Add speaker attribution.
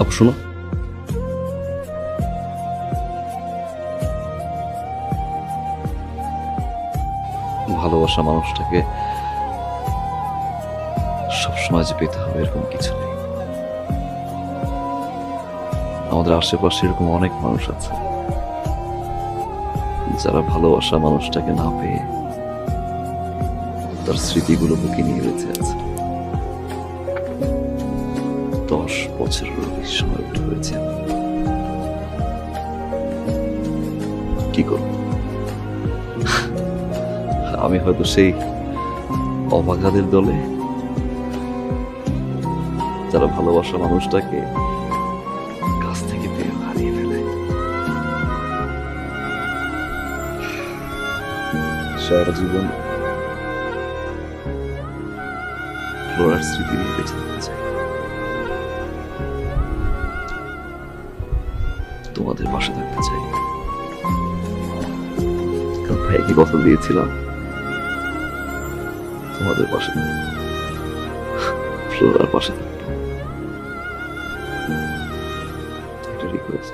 Speaker 1: আপু শোনো, ভালোবাসা মানুষটাকে সবসময় যে পেতে হবে এরকম কিছু নেই। আমাদের আশেপাশে এরকম অনেক মানুষ আছে যারা ভালোবাসা মানুষটাকে না পেয়ে তার স্মৃতিগুলো বুকে নিয়ে বেঁচে আছে। 10 বছরেরও বেশি সময় উঠে হয়েছে। কি করব? আমি হয়তো সেই অবাগাদের দলে যারা ভালোবাসা মানুষটাকে কাছ থেকে পেয়ে হারিয়ে ফেলে। সারা জীবন ফ্লোরার স্মৃতি নিয়ে বেঁচে থাকতে চাই, তোমাদের পাশে থাকতে চাই। কারণ ভাইকে কথা দিয়েছিলাম তোমাদের পাশে ফ্লোরার পাশে থাকবো। একটা রিকোয়েস্ট,